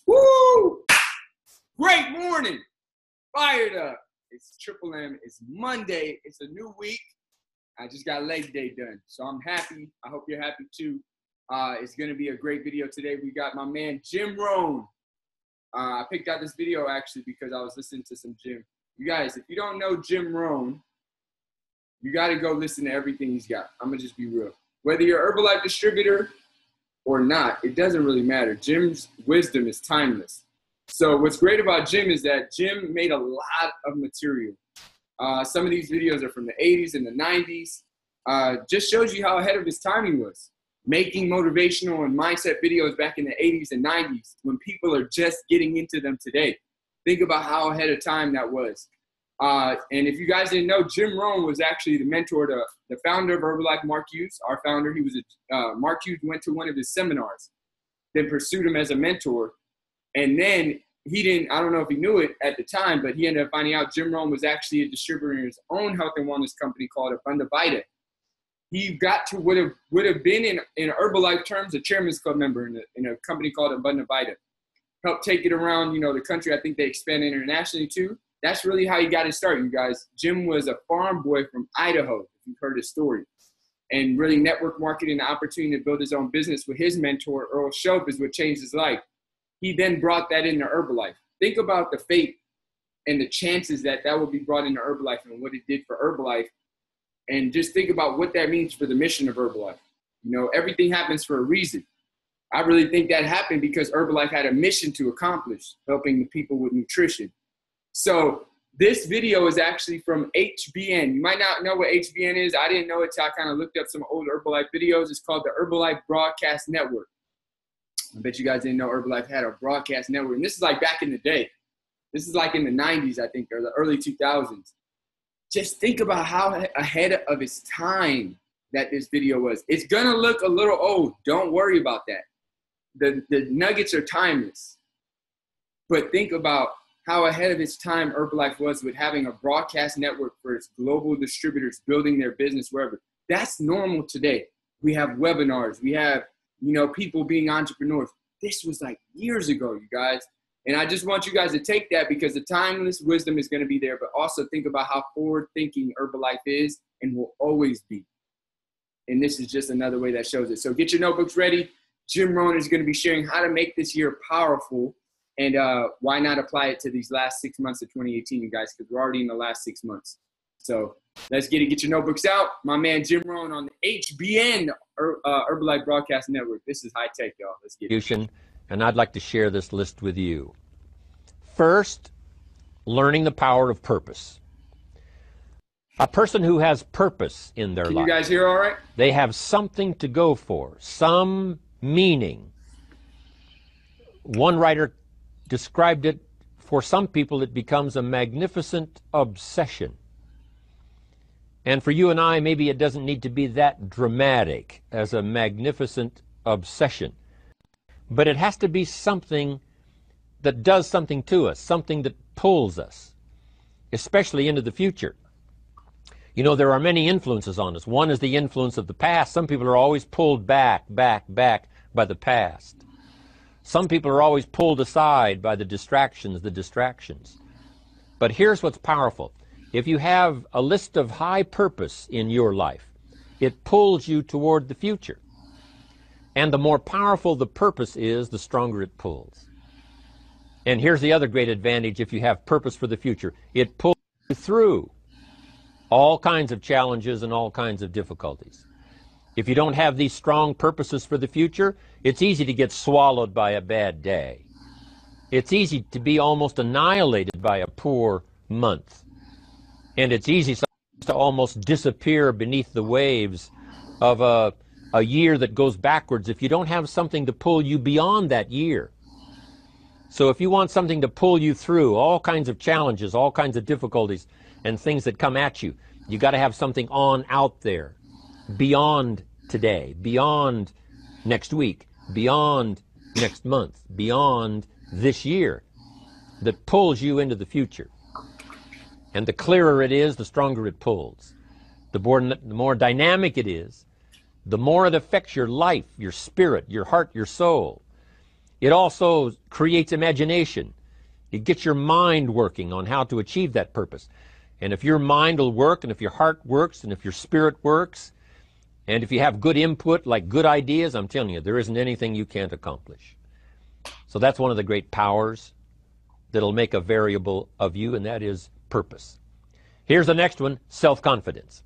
Woo! Great morning. Fired up. It's Triple M. It's Monday. It's a new week. I just got leg day done. So I'm happy. I hope you're happy too. It's going to be a great video today. We got my man, Jim Rohn. I picked out this video actually because I was listening to some Jim. You guys, if you don't know Jim Rohn, you got to go listen to everything he's got. I'm going to just be real. Whether you're an Herbalife distributor or not, it doesn't really matter. Jim's wisdom is timeless. So what's great about Jim is that Jim made a lot of material. Some of these videos are from the 80s and the 90s. Just shows you how ahead of his time he was. Making motivational and mindset videos back in the 80s and 90s when people are just getting into them today. Think about how ahead of time that was. And if you guys didn't know, Jim Rohn was actually the mentor to the founder of Herbalife, Mark Hughes, our founder. He was Mark Hughes went to one of his seminars, then pursued him as a mentor. And then he didn't, I don't know if he knew it at the time, but he ended up finding out Jim Rohn was actually a distributor in his own health and wellness company called Abundant Vita. He got to would have been in Herbalife terms a chairman's club member in a company called Abundant Vita. Helped take it around, the country. I think they expanded internationally too. That's really how he got his start, you guys. Jim was a farm boy from Idaho, if you've heard his story. And really network marketing, the opportunity to build his own business with his mentor, Earl Shope, is what changed his life. He then brought that into Herbalife. Think about the fate and the chances that would be brought into Herbalife and what it did for Herbalife. And just think about what that means for the mission of Herbalife. Everything happens for a reason. I really think that happened because Herbalife had a mission to accomplish, helping the people with nutrition. So this video is actually from HBN. You might not know what HBN is. I didn't know it till I kind of looked up some old Herbalife videos. It's called the Herbalife Broadcast Network. I bet you guys didn't know Herbalife had a broadcast network. And this is like back in the day. This is like in the 90s, I think, or the early 2000s. Just think about how ahead of its time that this video was. It's going to look a little old. Don't worry about that. The nuggets are timeless. But think about how ahead of its time Herbalife was with having a broadcast network for its global distributors building their business wherever. That's normal today. We have webinars. We have, people being entrepreneurs. This was like years ago, you guys. And I just want you guys to take that because the timeless wisdom is going to be there, but also think about how forward-thinking Herbalife is and will always be. And this is just another way that shows it. So get your notebooks ready. Jim Rohn is going to be sharing how to make this year powerful. And why not apply it to these last 6 months of 2018, you guys, because we're already in the last 6 months. So let's get it. Get your notebooks out. My man Jim Rohn on the HBN Herbalife Broadcast Network. This is high tech, y'all. Let's get it. And I'd like to share this list with you. First, learning the power of purpose. A person who has purpose in their life. Can you guys hear all right? They have something to go for, some meaning. One writer described it, for some people it becomes a magnificent obsession. And for you and I, maybe it doesn't need to be that dramatic as a magnificent obsession. But it has to be something that does something to us, something that pulls us, especially into the future. There are many influences on us. One is the influence of the past. Some people are always pulled back by the past. Some people are always pulled aside by the distractions. But here's what's powerful. If you have a list of high purpose in your life, it pulls you toward the future. And the more powerful the purpose is, the stronger it pulls. And here's the other great advantage if you have purpose for the future. It pulls you through all kinds of challenges and all kinds of difficulties. If you don't have these strong purposes for the future, it's easy to get swallowed by a bad day. It's easy to be almost annihilated by a poor month. And it's easy to almost disappear beneath the waves of a year that goes backwards if you don't have something to pull you beyond that year. So if you want something to pull you through all kinds of challenges, all kinds of difficulties and things that come at you, you got to have something on out there beyond today, beyond next week, beyond next month, beyond this year, that pulls you into the future. And the clearer it is, the stronger it pulls. The more dynamic it is, the more it affects your life, your spirit, your heart, your soul. It also creates imagination. It gets your mind working on how to achieve that purpose. And if your mind will work, and if your heart works, and if your spirit works, and if you have good input, like good ideas, I'm telling you, there isn't anything you can't accomplish. So that's one of the great powers that'll make a variable of you, and that is purpose. Here's the next one, self-confidence.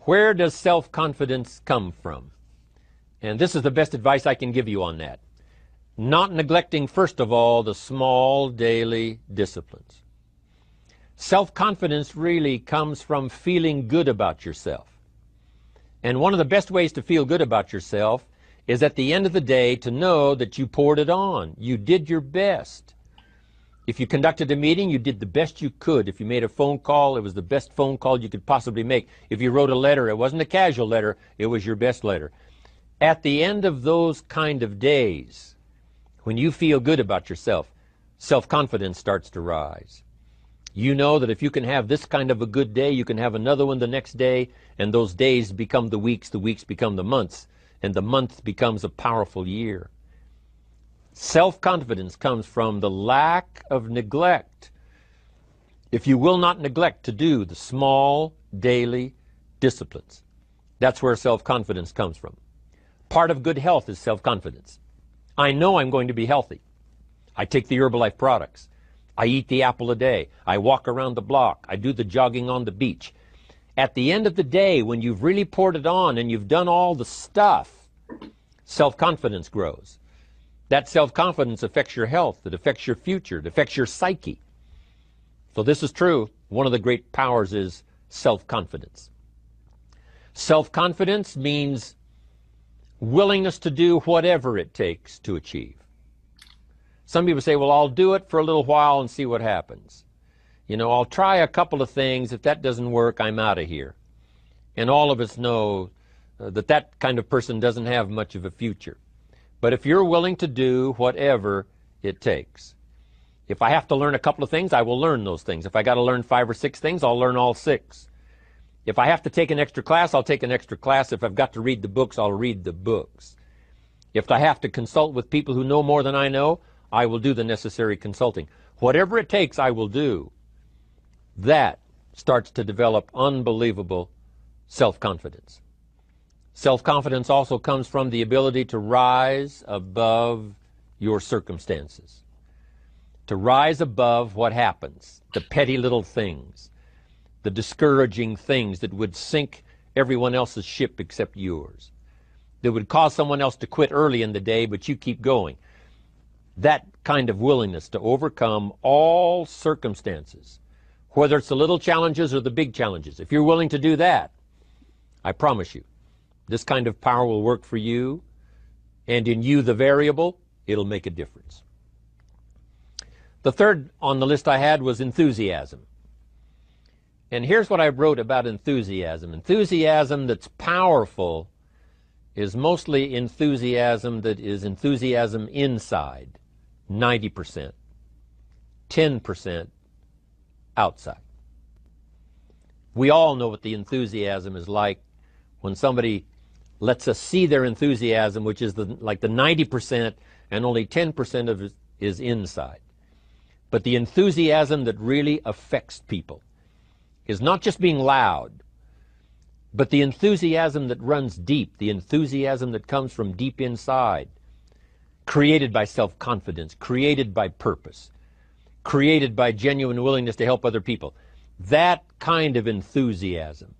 Where does self-confidence come from? And this is the best advice I can give you on that. Not neglecting, first of all, the small daily disciplines. Self-confidence really comes from feeling good about yourself. And one of the best ways to feel good about yourself is at the end of the day to know that you poured it on. You did your best. If you conducted a meeting, you did the best you could. If you made a phone call, it was the best phone call you could possibly make. If you wrote a letter, it wasn't a casual letter, it was your best letter. At the end of those kind of days, when you feel good about yourself, self-confidence starts to rise. You know that if you can have this kind of a good day, you can have another one the next day, and those days become the weeks become the months, and the month becomes a powerful year. Self-confidence comes from the lack of neglect. If you will not neglect to do the small daily disciplines, that's where self-confidence comes from. Part of good health is self-confidence. I know I'm going to be healthy. I take the Herbalife products. I eat the apple a day. I walk around the block. I do the jogging on the beach. At the end of the day, when you've really poured it on and you've done all the stuff, self-confidence grows. That self-confidence affects your health. It affects your future. It affects your psyche. So this is true. One of the great powers is self-confidence. Self-confidence means willingness to do whatever it takes to achieve. Some people say, well, I'll do it for a little while and see what happens. You know, I'll try a couple of things. If that doesn't work, I'm out of here. And all of us know that kind of person doesn't have much of a future. But if you're willing to do whatever it takes, if I have to learn a couple of things, I will learn those things. If I got to learn 5 or 6 things, I'll learn all 6. If I have to take an extra class, I'll take an extra class. If I've got to read the books, I'll read the books. If I have to consult with people who know more than I know, I will do the necessary consulting. Whatever it takes, I will do. That starts to develop unbelievable self-confidence. Self-confidence also comes from the ability to rise above your circumstances, to rise above what happens, the petty little things, the discouraging things that would sink everyone else's ship except yours, that would cause someone else to quit early in the day, but you keep going. That kind of willingness to overcome all circumstances, whether it's the little challenges or the big challenges. If you're willing to do that, I promise you, this kind of power will work for you, and in you, the variable, it'll make a difference. The third on the list I had was enthusiasm. And here's what I wrote about enthusiasm. Enthusiasm that's powerful is mostly enthusiasm that is enthusiasm inside, 90%, 10% outside. We all know what the enthusiasm is like when somebody lets us see their enthusiasm, which is like the 90%, and only 10% of it is inside. But the enthusiasm that really affects people is not just being loud, but the enthusiasm that runs deep, the enthusiasm that comes from deep inside, created by self-confidence, created by purpose, created by genuine willingness to help other people. That kind of enthusiasm,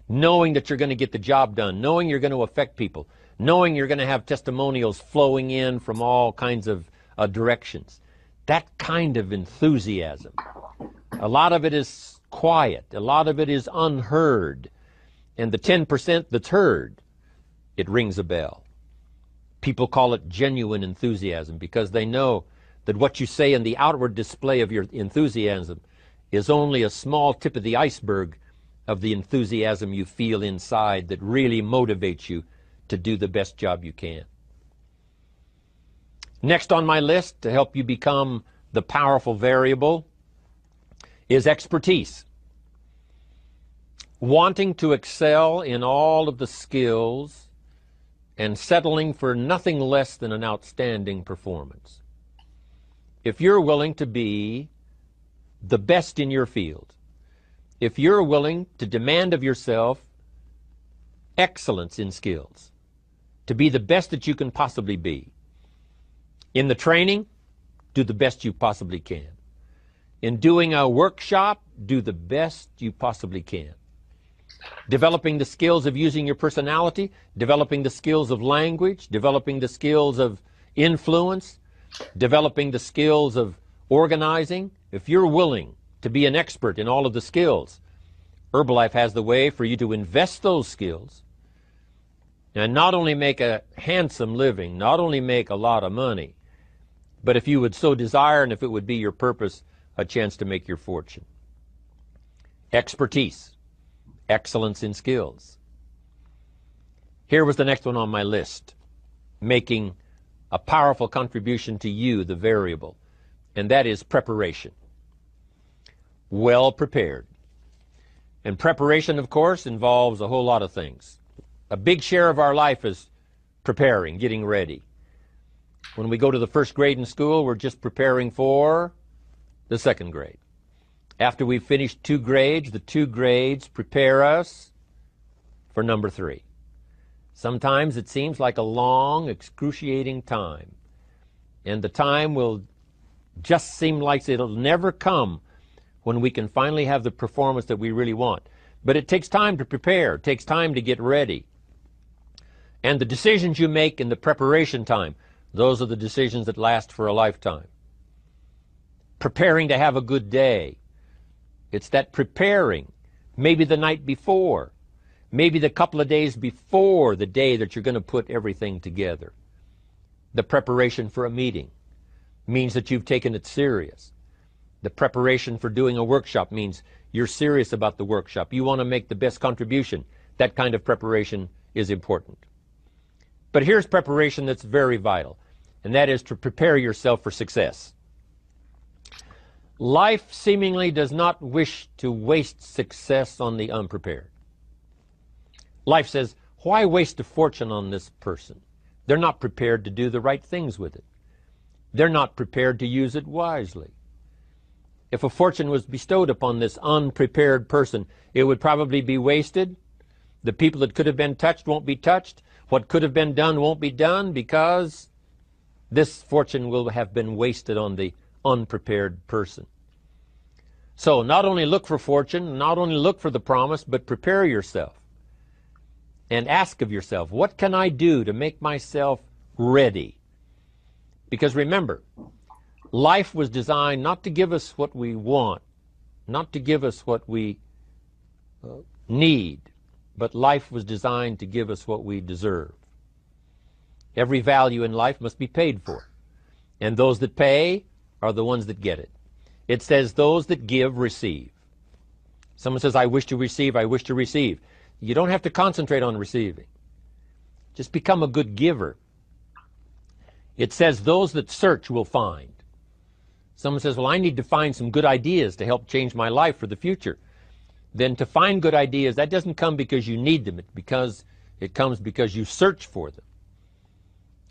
knowing that you're going to get the job done, knowing you're going to affect people, knowing you're going to have testimonials flowing in from all kinds of directions. That kind of enthusiasm. A lot of it is quiet. A lot of it is unheard. And the 10% that's heard, it rings a bell. People call it genuine enthusiasm because they know that what you say in the outward display of your enthusiasm is only a small tip of the iceberg of the enthusiasm you feel inside that really motivates you to do the best job you can. Next on my list to help you become the powerful variable is expertise. Wanting to excel in all of the skills and settling for nothing less than an outstanding performance. If you're willing to be the best in your field, if you're willing to demand of yourself excellence in skills, to be the best that you can possibly be. In the training, do the best you possibly can. In doing a workshop, do the best you possibly can. Developing the skills of using your personality, developing the skills of language, developing the skills of influence, developing the skills of organizing. If you're willing to be an expert in all of the skills, Herbalife has the way for you to invest those skills and not only make a handsome living, not only make a lot of money, but if you would so desire and if it would be your purpose, a chance to make your fortune. Expertise, excellence in skills. Here was the next one on my list, making a powerful contribution to you, the variable, and that is preparation. Well prepared. And preparation, of course, involves a whole lot of things. A big share of our life is preparing, getting ready. When we go to the first grade in school, we're just preparing for the second grade. After we've finished 2 grades, the 2 grades prepare us for number 3. Sometimes it seems like a long, excruciating time. And the time will just seem like it'll never come when we can finally have the performance that we really want. But it takes time to prepare. It takes time to get ready. And the decisions you make in the preparation time, those are the decisions that last for a lifetime. Preparing to have a good day. It's that preparing, maybe the night before, maybe the couple of days before the day that you're going to put everything together. The preparation for a meeting means that you've taken it serious. The preparation for doing a workshop means you're serious about the workshop. You want to make the best contribution. That kind of preparation is important. But here's preparation that's very vital, and that is to prepare yourself for success. Life seemingly does not wish to waste success on the unprepared. Life says, why waste a fortune on this person? They're not prepared to do the right things with it. They're not prepared to use it wisely. If a fortune was bestowed upon this unprepared person, it would probably be wasted. The people that could have been touched won't be touched. What could have been done won't be done because this fortune will have been wasted on the unprepared person. So not only look for fortune, not only look for the promise, but prepare yourself and ask of yourself, what can I do to make myself ready? Because remember, life was designed not to give us what we want, not to give us what we need, but life was designed to give us what we deserve. Every value in life must be paid for, and those that pay are the ones that get it. It says those that give receive. Someone says, I wish to receive, I wish to receive. You don't have to concentrate on receiving. Just become a good giver. It says those that search will find. Someone says, well, I need to find some good ideas to help change my life for the future. Then to find good ideas, that doesn't come because you need them. It comes because you search for them.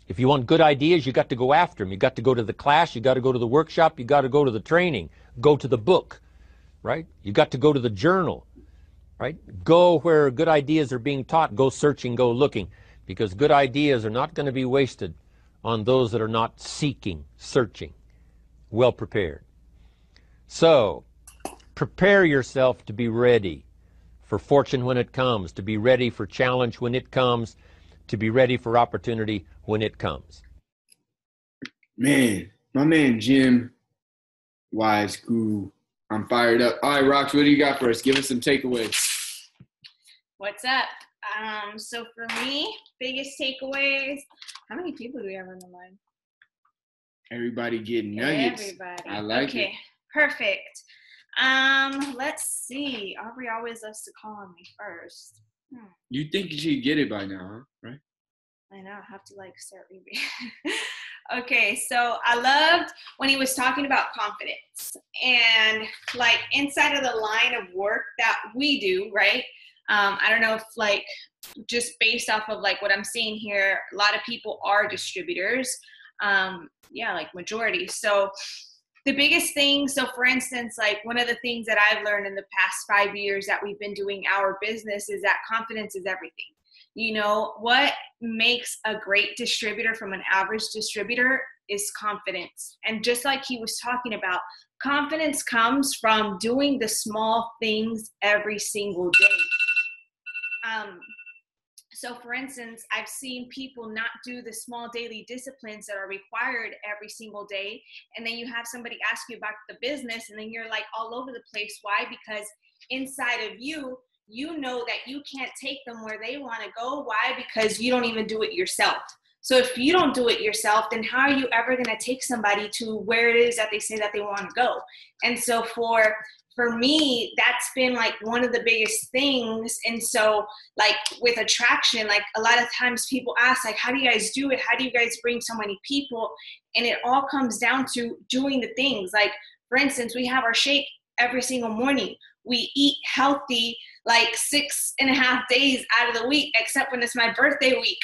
If you want good ideas, you got to go after them. You got to go to the class, you got to go to the workshop, you got to go to the training, go to the book, right? You got to go to the journal, right? Go where good ideas are being taught. Go searching, go looking, because good ideas are not going to be wasted on those that are not seeking, searching, well prepared. So, prepare yourself to be ready for fortune when it comes, to be ready for challenge when it comes, to be ready for opportunity when it comes. Man, my man Jim, wise guru. I'm fired up. All right, Rox, what do you got for us? Give us some takeaways. What's up? So for me, biggest takeaways. How many people do we have on the line? Everybody getting nuggets. Everybody. I like it. Okay, perfect. Let's see. Aubrey always loves to call on me first. You think you should get it by now, huh? Right? I know. I have to start reading. Okay, so I loved when he was talking about confidence and inside of the line of work that we do, right? I don't know if like, just based off of like what I'm seeing here, a lot of people are distributors. Yeah, like majority. So the biggest thing, so for instance, like one of the things that I've learned in the past 5 years that we've been doing our business is that confidence is everything. You know, what makes a great distributor from an average distributor is confidence. And just like he was talking about, confidence comes from doing the small things every single day. So for instance, I've seen people not do the small daily disciplines that are required every single day. And then you have somebody ask you about the business and then you're like all over the place. Why? Because inside of you, you know that you can't take them where they want to go. Why? Because you don't even do it yourself. So if you don't do it yourself, then how are you ever going to take somebody to where it is that they say that they want to go? And so for me, that's been like one of the biggest things. And so like with attraction, like a lot of times people ask like, how do you guys do it? How do you guys bring so many people? And it all comes down to doing the things. Like for instance, we have our shake every single morning. We eat healthy like 6.5 days out of the week, except when it's my birthday week.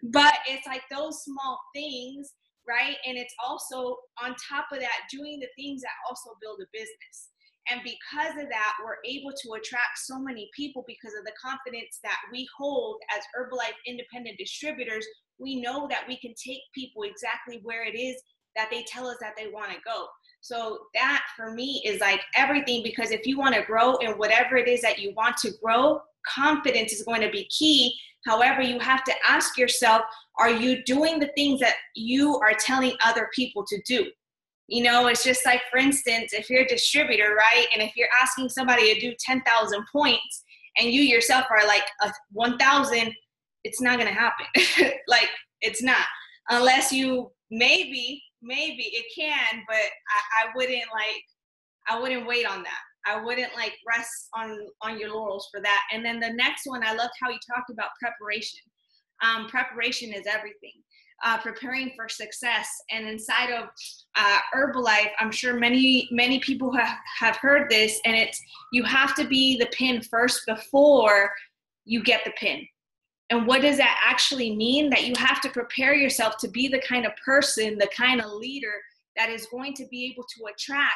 But it's like those small things, right? And it's also on top of that, doing the things that also build a business. And because of that, we're able to attract so many people because of the confidence that we hold as Herbalife independent distributors. We know that we can take people exactly where it is that they tell us that they want to go. So that for me is like everything, because if you want to grow in whatever it is that you want to grow, confidence is going to be key. However, you have to ask yourself, are you doing the things that you are telling other people to do? You know, it's just like, for instance, if you're a distributor, right? And if you're asking somebody to do 10,000 points and you yourself are like 1,000, it's not going to happen. Like, it's not. Unless you, maybe it can, but I wouldn't wait on that. I wouldn't like rest on your laurels for that. And then the next one, I loved how you talked about preparation. Preparation is everything. Preparing for success. And inside of Herbalife, I'm sure many people have heard this, and it's, you have to be the pin first before you get the pin. And what does that actually mean? That you have to prepare yourself to be the kind of person, the kind of leader that is going to be able to attract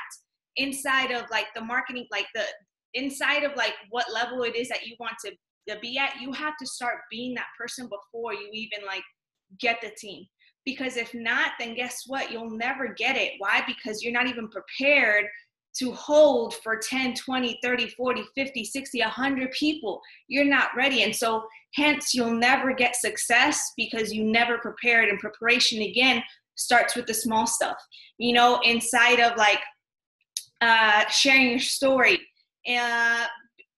inside of like the marketing, like the inside of like what level it is that you want to be at. You have to start being that person before you even like get the team. Because if not, then guess what? You'll never get it. Why? Because you're not even prepared to hold for 10, 20, 30, 40, 50, 60, 100 people. You're not ready. And so hence you'll never get success because you never prepared. And preparation, again, starts with the small stuff, you know, inside of like sharing your story,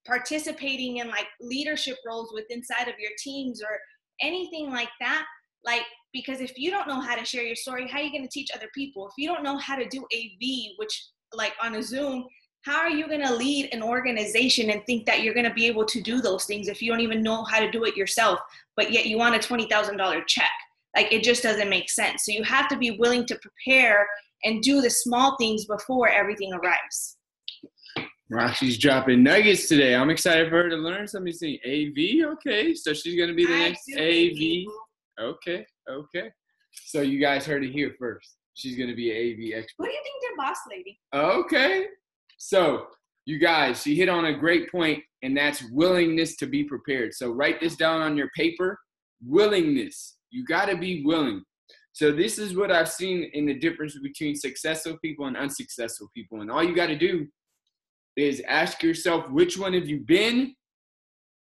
participating in like leadership roles with inside of your teams or anything like that. Like, because if you don't know how to share your story, how are you going to teach other people? If you don't know how to do AV, which like on a Zoom, how are you going to lead an organization and think that you're going to be able to do those things if you don't even know how to do it yourself, but yet you want a $20,000 check? Like, it just doesn't make sense. So you have to be willing to prepare and do the small things before everything arrives. Roxy's dropping nuggets today. I'm excited for her to learn something. AV, okay. So she's going to be the next AV. Okay. So you guys heard it here first. She's going to be an AV expert. What do you think their boss lady? Okay. So you guys, she hit on a great point, and that's willingness to be prepared. So write this down on your paper. Willingness. You got to be willing. So this is what I've seen in the difference between successful people and unsuccessful people. And all you got to do is ask yourself, which one have you been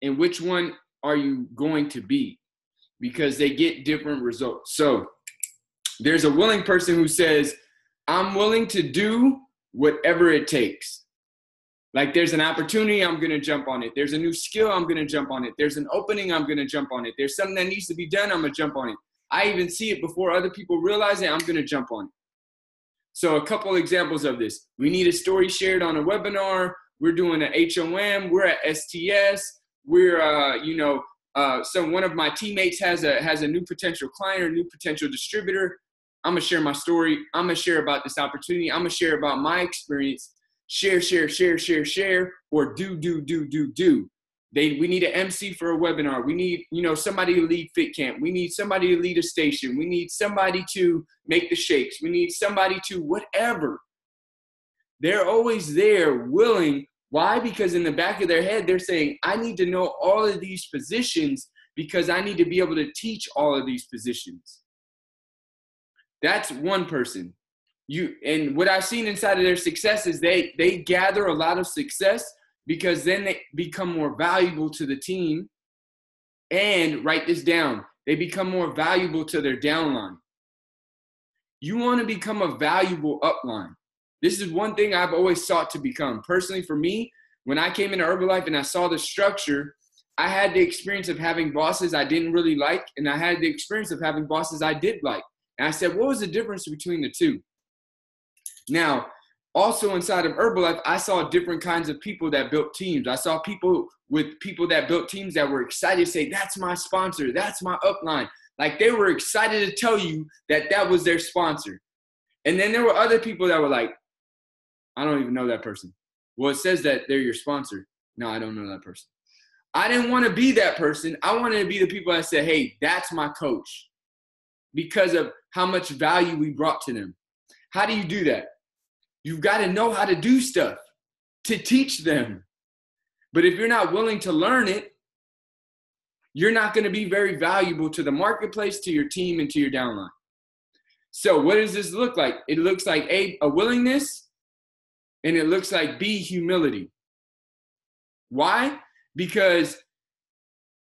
and which one are you going to be? Because they get different results. So there's a willing person who says, I'm willing to do whatever it takes. Like, there's an opportunity, I'm going to jump on it. There's a new skill, I'm going to jump on it. There's an opening, I'm going to jump on it. There's something that needs to be done, I'm going to jump on it. I even see it before other people realize it, I'm going to jump on it. So a couple examples of this. We need a story shared on a webinar. We're doing an HOM. We're at STS. We're, so one of my teammates has a new potential client or new potential distributor. I'm going to share my story. I'm going to share about this opportunity. I'm going to share about my experience. Share, or do. We need an MC for a webinar. We need, somebody to lead fit camp. We need somebody to lead a station. We need somebody to make the shakes. We need somebody to whatever. They're always there willing. Why? Because in the back of their head, they're saying, I need to know all of these positions because I need to be able to teach all of these positions. That's one person. And what I've seen inside of their success is they gather a lot of success because then they become more valuable to the team. And write this down, they become more valuable to their downline. You want to become a valuable upline. This is one thing I've always sought to become. Personally, for me, when I came into Herbalife and I saw the structure, I had the experience of having bosses I didn't really like, and I had the experience of having bosses I did like. And I said, what was the difference between the two? Now, also inside of Herbalife, I saw different kinds of people that built teams. I saw people that built teams that were excited to say, that's my sponsor, that's my upline. Like they were excited to tell you that was their sponsor. And then there were other people that were like, I don't even know that person. Well, it says that they're your sponsor. No, I don't know that person. I didn't want to be that person. I wanted to be the people that said, hey, that's my coach, because of how much value we brought to them. How do you do that? You've got to know how to do stuff to teach them. But if you're not willing to learn it, you're not going to be very valuable to the marketplace, to your team, and to your downline. So what does this look like? It looks like A, a willingness, and it looks like B, humility. Why? Because,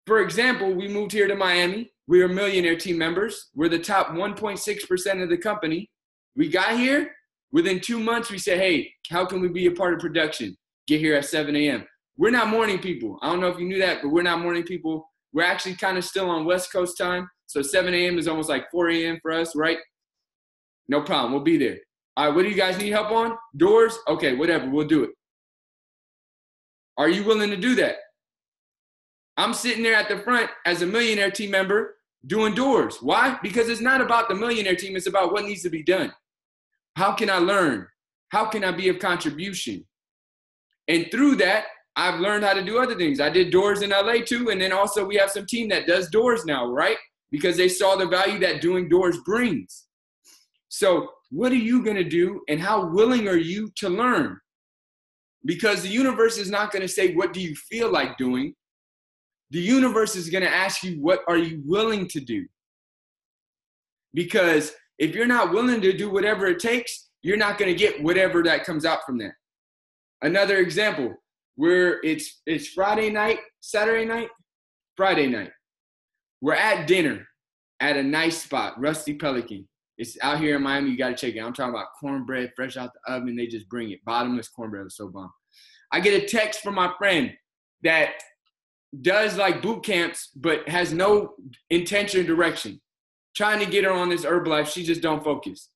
for example, we moved here to Miami. We are millionaire team members. We're the top 1.6% of the company. We got here. Within 2 months, we said, hey, how can we be a part of production? Get here at 7 a.m. We're not morning people. I don't know if you knew that, but we're not morning people. We're actually kind of still on West Coast time. So 7 a.m. is almost like 4 a.m. for us, right? No problem. We'll be there. All right, what do you guys need help on? Doors? Okay, whatever. We'll do it. Are you willing to do that? I'm sitting there at the front as a millionaire team member doing doors. Why? Because it's not about the millionaire team. It's about what needs to be done. How can I learn? How can I be of contribution? And through that, I've learned how to do other things. I did doors in LA too. And then also we have some team that does doors now, right? Because they saw the value that doing doors brings. So what are you going to do, and how willing are you to learn? Because the universe is not going to say, what do you feel like doing? The universe is going to ask you, what are you willing to do? Because if you're not willing to do whatever it takes, you're not going to get whatever that comes out from that. Another example, where it's Friday night, Saturday night, Friday night. We're at dinner at a nice spot, Rusty Pelican. It's out here in Miami. You got to check it out. I'm talking about cornbread fresh out the oven. They just bring it. Bottomless cornbread was so bomb. I get a text from my friend that does like boot camps, but has no intention or direction. Trying to get her on this Herbalife. She just don't focus.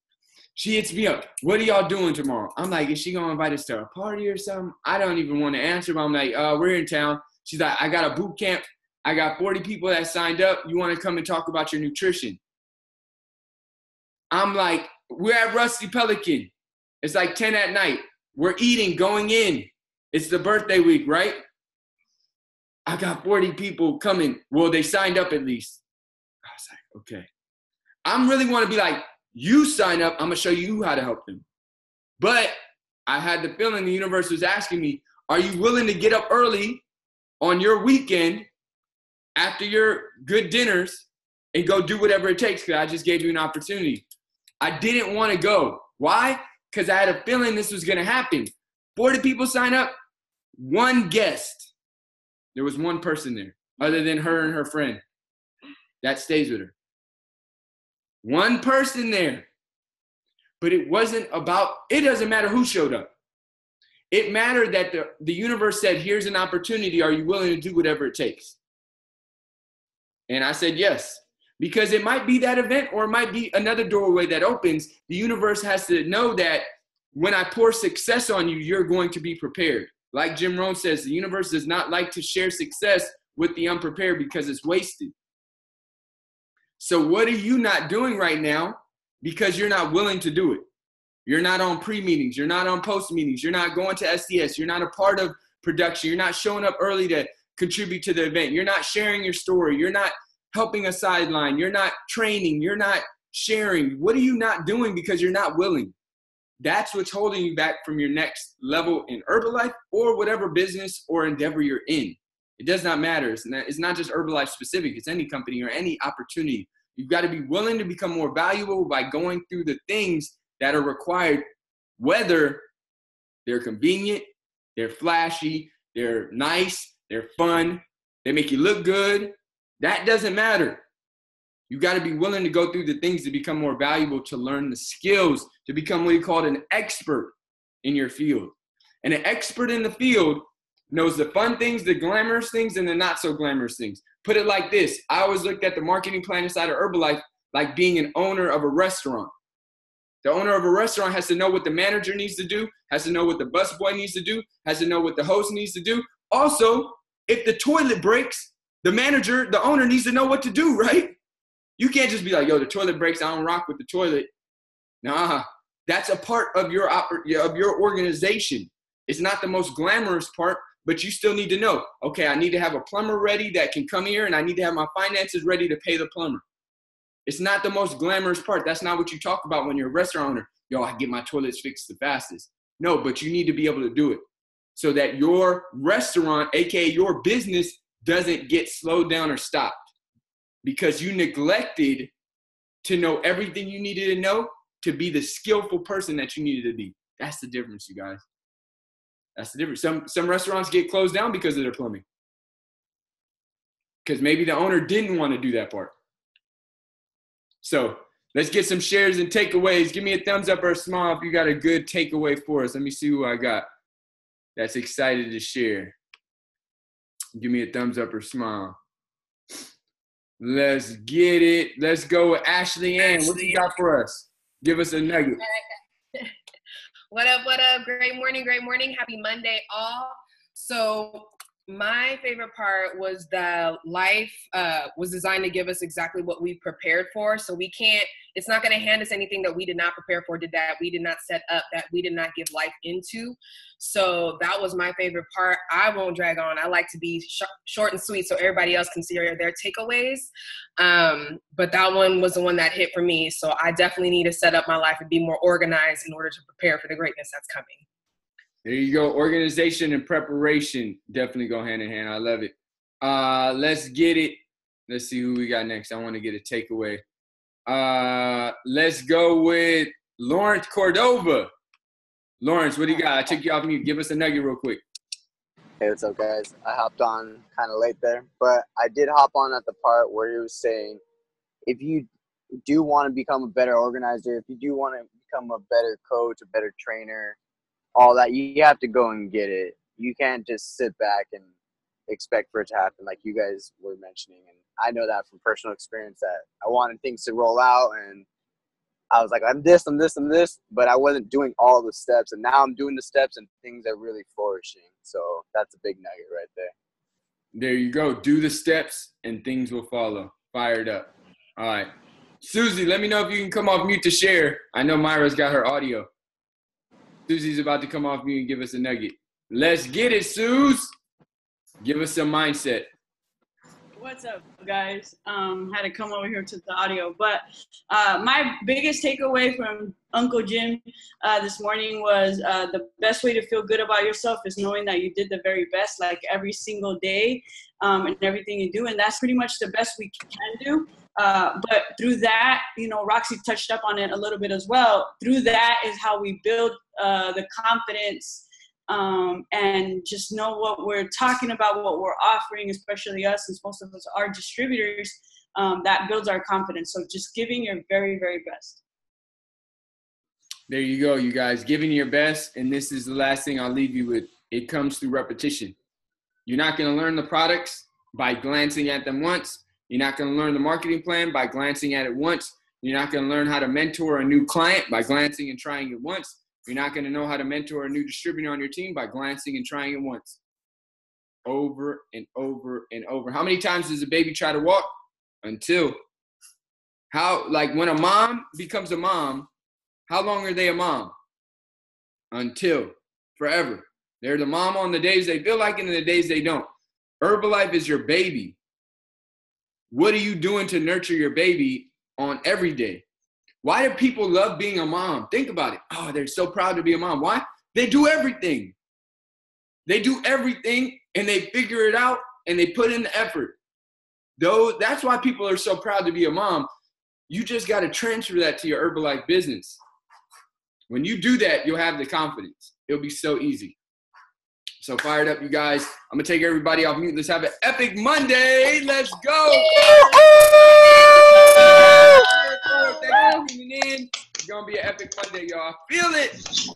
She hits me up. What are y'all doing tomorrow? I'm like, is she going to invite us to a party or something? I don't even want to answer, but I'm like, we're in town. She's like, I got a boot camp. I got 40 people that signed up. You want to come and talk about your nutrition? I'm like, we're at Rusty Pelican. It's like 10 at night. We're eating, going in. It's the birthday week, right? I got 40 people coming. Well, they signed up at least. I was like, okay. I really want to be like, you sign up, I'm going to show you how to help them. But I had the feeling the universe was asking me, are you willing to get up early on your weekend after your good dinners and go do whatever it takes? Because I just gave you an opportunity. I didn't want to go. Why? Because I had a feeling this was going to happen. 40 people sign up, one guest. There was one person there other than her and her friend. That stays with her. One person there. But it wasn't about, it doesn't matter who showed up. It mattered that the universe said, here's an opportunity. Are you willing to do whatever it takes? And I said, yes. Because it might be that event, or it might be another doorway that opens. The universe has to know that when I pour success on you, you're going to be prepared. Like Jim Rohn says, the universe does not like to share success with the unprepared because it's wasted. So what are you not doing right now because you're not willing to do it? You're not on pre-meetings. You're not on post-meetings. You're not going to SDS. You're not a part of production. You're not showing up early to contribute to the event. You're not sharing your story. You're not helping a sideline. You're not training. You're not sharing. What are you not doing because you're not willing? That's what's holding you back from your next level in Herbalife or whatever business or endeavor you're in. It does not matter. It's not just Herbalife specific. It's any company or any opportunity. You've got to be willing to become more valuable by going through the things that are required, whether they're convenient, they're flashy, they're nice, they're fun, they make you look good. That doesn't matter. You've got to be willing to go through the things to become more valuable, to learn the skills, to become what you call an expert in your field. And an expert in the field knows the fun things, the glamorous things, and the not so glamorous things. Put it like this. I always looked at the marketing plan inside of Herbalife like being an owner of a restaurant. The owner of a restaurant has to know what the manager needs to do, has to know what the busboy needs to do, has to know what the host needs to do. Also, if the toilet breaks, the manager, the owner needs to know what to do, right? You can't just be like, yo, the toilet breaks, I don't rock with the toilet. Nah, that's a part of your organization. It's not the most glamorous part, but you still need to know, okay, I need to have a plumber ready that can come here, and I need to have my finances ready to pay the plumber. It's not the most glamorous part. That's not what you talk about when you're a restaurant owner. Yo, I get my toilets fixed the fastest. No, but you need to be able to do it so that your restaurant, aka your business, doesn't get slowed down or stopped because you neglected to know everything you needed to know to be the skillful person that you needed to be. That's the difference, you guys. That's the difference. Some restaurants get closed down because of their plumbing. Because maybe the owner didn't want to do that part. So let's get some shares and takeaways. Give me a thumbs up or a smile if you got a good takeaway for us. Let me see who I got that's excited to share. Give me a thumbs up or smile. Let's get it. Let's go with Ashley Ann. What you got for us? Give us a nugget. What up, what up? Great morning, great morning. Happy Monday, all. So my favorite part was that life was designed to give us exactly what we prepared for. So we can't, it's not going to hand us anything that we did not prepare for, that we did not set up, that we did not give life into. So that was my favorite part. I won't drag on. I like to be short and sweet so everybody else can see their takeaways. But that one was the one that hit for me. So I definitely need to set up my life and be more organized in order to prepare for the greatness that's coming. There you go. Organization and preparation definitely go hand in hand. I love it. Let's get it. Let's see who we got next. I want to get a takeaway. Let's go with Lawrence Cordova. Lawrence, what do you got? I took you off mute. Give us a nugget real quick. Hey, what's up, guys? I hopped on kind of late there, but I did hop on at the part where he was saying, if you do want to become a better organizer, if you do want to become a better coach, a better trainer, all that, you have to go and get it. You can't just sit back and expect for it to happen like you guys were mentioning. And I know that from personal experience that I wanted things to roll out and I was like, I'm this, but I wasn't doing all the steps. And now I'm doing the steps and things are really flourishing. So that's a big nugget right there. There you go. Do the steps and things will follow. Fired up. All right. Susie, let me know if you can come off mute to share. I know Myra's got her audio. Susie's about to come off mute and give us a nugget. Let's get it, Suze. Give us some mindset. What's up, guys? Had to come over here to the audio, but my biggest takeaway from Uncle Jim this morning was the best way to feel good about yourself is knowing that you did the very best, like every single day, and everything you do, and that's pretty much the best we can do. But through that, Roxy touched up on it a little bit as well. Through that is how we build the confidence and just know what we're talking about, what we're offering, especially us, since most of us are distributors, that builds our confidence. So just giving your very, very best. There you go, you guys. Giving your best, and this is the last thing I'll leave you with. It comes through repetition. You're not going to learn the products by glancing at them once. You're not going to learn the marketing plan by glancing at it once. You're not going to learn how to mentor a new client by glancing and trying it once. You're not going to know how to mentor a new distributor on your team by glancing and trying it once. Over and over and over. How many times does a baby try to walk? Until. When a mom becomes a mom, how long are they a mom? Until. Forever. They're the mom on the days they feel like it and the days they don't. Herbalife is your baby. What are you doing to nurture your baby on every day? Why do people love being a mom? Think about it. Oh, they're so proud to be a mom. Why? They do everything. They do everything and they figure it out and they put in the effort. That's why people are so proud to be a mom. You just got to transfer that to your Herbalife business. When you do that, you'll have the confidence. It'll be so easy. So fired up, you guys. I'm going to take everybody off mute. Let's have an epic Monday. Let's go. Thanks for tuning in. It's going to be an epic Monday, y'all. Feel it.